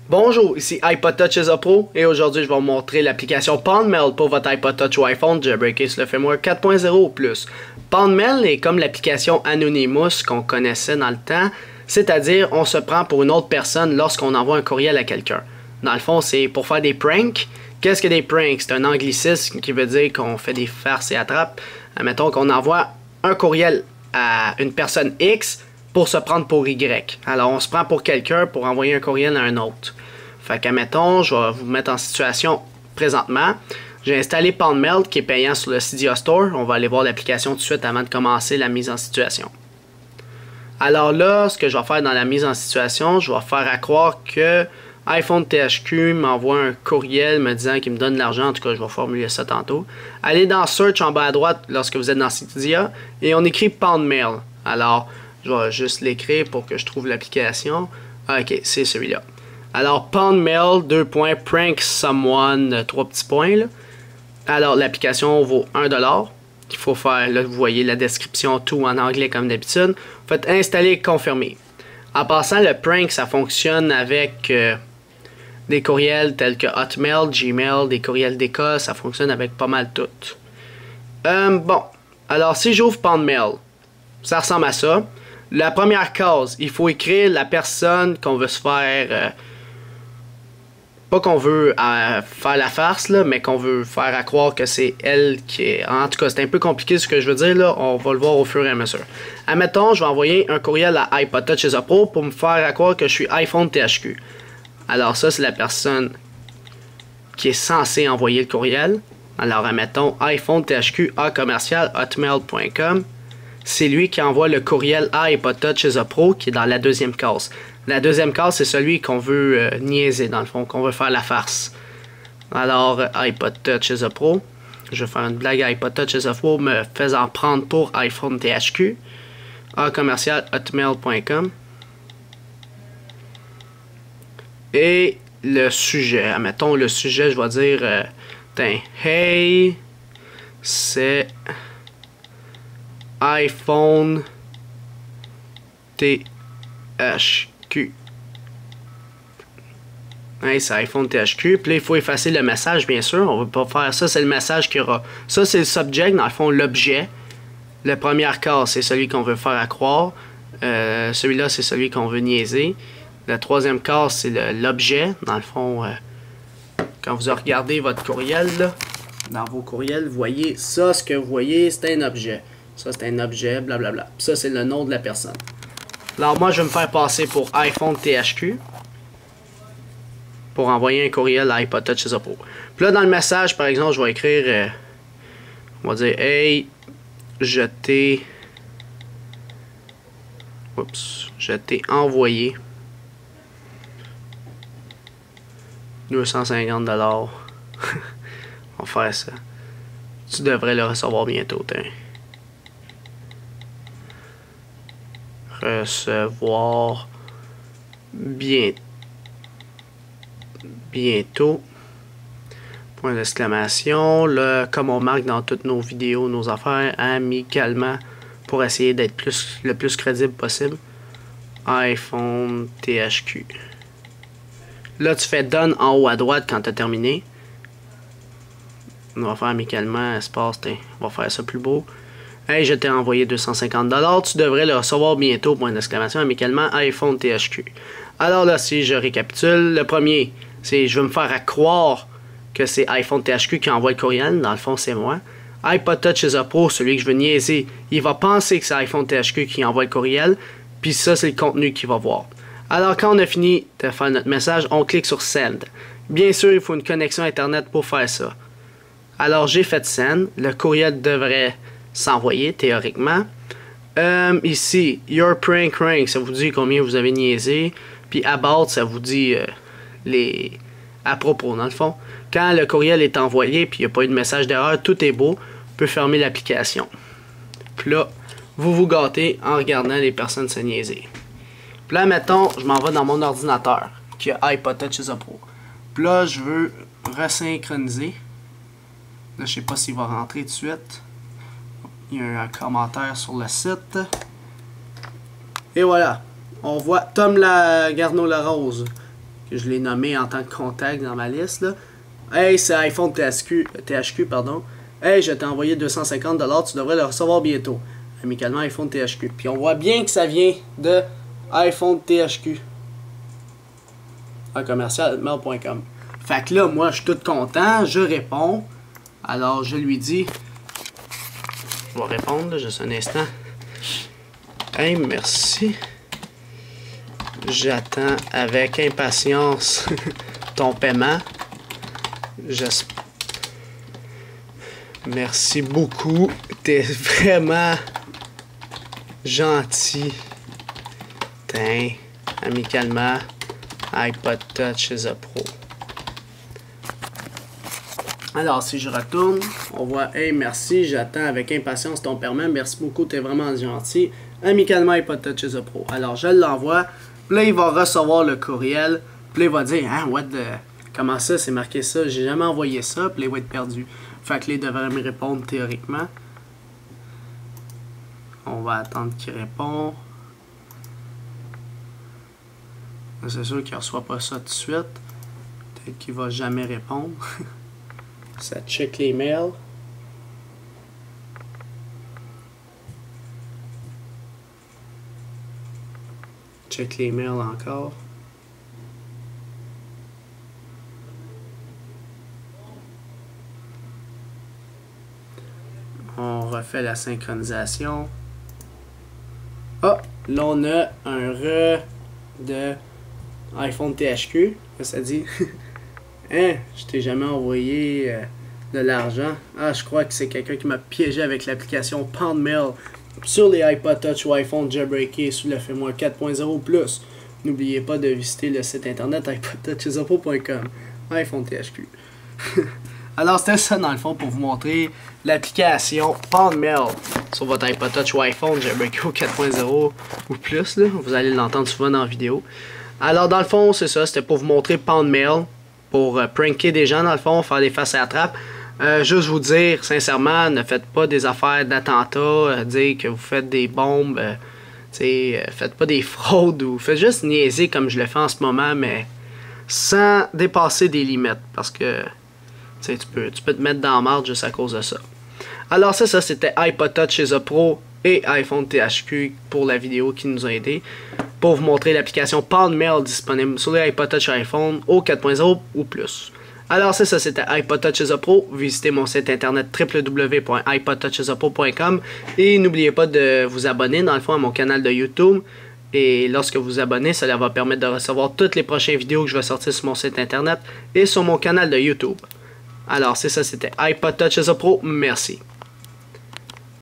Bonjour, ici iPod Touch is a Pro et aujourd'hui je vais vous montrer l'application PalmMail pour votre iPod Touch ou iPhone jailbreaké sur le firmware 4.0 ou plus. PalmMail est comme l'application Anonymous qu'on connaissait dans le temps, c'est-à-dire on se prend pour une autre personne lorsqu'on envoie un courriel à quelqu'un. Dans le fond, c'est pour faire des pranks. Qu'est-ce que des pranks? C'est un anglicisme qui veut dire qu'on fait des farces et attrapes. Admettons qu'on envoie un courriel à une personne X pour se prendre pour Y. Alors, on se prend pour quelqu'un pour envoyer un courriel à un autre. Fait qu'admettons, je vais vous mettre en situation présentement. J'ai installé PalmMail qui est payant sur le Cydia Store. On va aller voir l'application tout de suite avant de commencer la mise en situation. Alors là, ce que je vais faire dans la mise en situation, je vais faire à croire que iPhone THQ m'envoie un courriel me disant qu'il me donne de l'argent. En tout cas, je vais formuler ça tantôt. Allez dans Search en bas à droite lorsque vous êtes dans Cydia et on écrit PalmMail. Alors, je vais juste l'écrire pour que je trouve l'application. Ok, c'est celui-là. Alors, PalmMail, prank someone, 3 petits points. Là. Alors, l'application vaut 1$. Il faut faire, là, vous voyez la description, tout en anglais comme d'habitude. Vous faites installer et confirmer. En passant, le prank, ça fonctionne avec des courriels tels que Hotmail, Gmail, des courriels d'école. Ça fonctionne avec pas mal tout. Bon, alors si j'ouvre PalmMail, ça ressemble à ça. La première case, il faut écrire la personne qu'on veut se faire... pas qu'on veut faire la farce, là, mais qu'on veut faire à croire que c'est elle qui est... En tout cas, c'est un peu compliqué ce que je veux dire, là. On va le voir au fur et à mesure. Admettons, je vais envoyer un courriel à iPod Touch is a Pro pour me faire à croire que je suis iPhone THQ. Alors ça, c'est la personne qui est censée envoyer le courriel. Alors, admettons, iPhone THQ @hotmail.com. C'est lui qui envoie le courriel à iPod Touch is a Pro qui est dans la deuxième case. La deuxième case, c'est celui qu'on veut niaiser, dans le fond, qu'on veut faire la farce. Alors, iPod Touch is a Pro. Je vais faire une blague à iPod Touch is a Pro me faisant prendre pour iPhone THQ. @hotmail.com. Et le sujet. Admettons, le sujet, je vais dire... hey, c'est... iPhone THQ. Hey, c'est iPhone THQ. Puis là, il faut effacer le message, bien sûr. On ne veut pas faire ça. C'est le message qu'il y aura. Ça, c'est le subject, dans le fond, l'objet. La première case, c'est celui qu'on veut faire à croire. Celui-là, c'est celui qu'on veut niaiser. La troisième case, c'est l'objet. Dans le fond, quand vous regardez votre courriel, là, dans vos courriels, vous voyez ça, ce que vous voyez, c'est un objet. Ça, c'est un objet, blablabla. Puis ça, c'est le nom de la personne. Alors, moi, je vais me faire passer pour iPhone THQ pour envoyer un courriel à iPod Touch is a Pro. Puis là, dans le message, par exemple, je vais écrire, on va dire, hey, je t'ai envoyé 250$. On va faire ça. Tu devrais le recevoir bientôt, recevoir bientôt. Point d'exclamation. Comme on marque dans toutes nos vidéos, nos affaires, amicalement, pour essayer d'être le plus crédible possible. iPhone THQ. Là, tu fais done en haut à droite quand tu as terminé. On va faire amicalement, espace, on va faire ça plus beau. Hey, je t'ai envoyé 250$, tu devrais le recevoir bientôt, point d'exclamation, amicalement, iPhone THQ. Alors là, si je récapitule, le premier, c'est je veux me faire à croire que c'est iPhone THQ qui envoie le courriel, dans le fond, c'est moi. iPod Touch is a Pro, celui que je veux niaiser, il va penser que c'est iPhone THQ qui envoie le courriel, puis ça, c'est le contenu qu'il va voir. Alors, quand on a fini de faire notre message, on clique sur Send. Bien sûr, il faut une connexion Internet pour faire ça. Alors, j'ai fait Send, le courriel devrait s'envoyer théoriquement. Ici, Your Prank Rank, ça vous dit combien vous avez niaisé. Puis About, ça vous dit à propos, dans le fond. Quand le courriel est envoyé, puis il n'y a pas eu de message d'erreur, tout est beau. On peut fermer l'application. Puis là, vous vous gâtez en regardant les personnes se niaiser. Puis là, mettons, je m'en vais dans mon ordinateur, qui a iPod Touch is a Pro. Puis là, je veux resynchroniser. Là, je sais pas s'il va rentrer tout de suite. Il y a un commentaire sur le site. Et voilà. On voit Tom Garneau-Larose que je l'ai nommé en tant que contact dans ma liste, là. Hey, c'est iPhone THQ, pardon. Hey, je t'ai envoyé 250$, tu devrais le recevoir bientôt. Amicalement iPhone THQ. Puis on voit bien que ça vient de iPhone THQ. En commercial@mail.com. Fait que là, moi, je suis tout content, je réponds. Alors, je lui dis... Je vais répondre, là, juste un instant. Hey, merci. J'attends avec impatience ton paiement. Merci beaucoup. T'es vraiment gentil. Tiens, amicalement, iPod Touch is a Pro. Alors, si je retourne, on voit « Hey, merci, j'attends avec impatience ton paiement. Merci beaucoup, t'es vraiment gentil. Amicalement, iPod Touch is a Pro. » Alors, je l'envoie. Là, il va recevoir le courriel. Puis là, il va dire « Hein, what the... Comment ça, c'est marqué ça? J'ai jamais envoyé ça. » Puis là, il va être perdu. Fait que là, il devrait me répondre théoriquement. On va attendre qu'il réponde. C'est sûr qu'il ne reçoit pas ça tout de suite. Peut-être qu'il va jamais répondre. Ça check les mails. Check les mails encore. On refait la synchronisation. Ah, là on a un de iPhone THQ. Ça dit hein, je t'ai jamais envoyé de l'argent. Ah, je crois que c'est quelqu'un qui m'a piégé avec l'application Pound Mail sur les iPod Touch ou iPhone jailbreakés sous le firmware 4.0+. N'oubliez pas de visiter le site internet iPodTouchesApple.com. iPhone THQ. Alors c'était ça dans le fond pour vous montrer l'application Pound Mail sur votre iPod Touch ou iPhone jailbreaké au 4.0 ou plus. Là. Vous allez l'entendre souvent dans la vidéo. Alors dans le fond c'est ça, c'était pour vous montrer Pound Mail, pour pranker des gens dans le fond, faire des faces à la trappe. Juste vous dire sincèrement, ne faites pas des affaires d'attentat, dire que vous faites des bombes, faites pas des fraudes ou faites juste niaiser comme je le fais en ce moment, mais sans dépasser des limites parce que tu peux te mettre dans la marde juste à cause de ça. Alors ça c'était iPod Touch is a Pro et iPhone THQ pour la vidéo qui nous a aidé pour vous montrer l'application Pound Mail disponible sur les iPod Touch iPhone au 4.0 ou plus. Alors ça c'était iPod Touch is a Pro. Visitez mon site internet www.ipodtouchesapro.com et n'oubliez pas de vous abonner dans le fond à mon canal de YouTube. Et lorsque vous vous abonnez, ça va permettre de recevoir toutes les prochaines vidéos que je vais sortir sur mon site internet et sur mon canal de YouTube. Alors c'est ça, c'était iPod Touch is a Pro. Merci.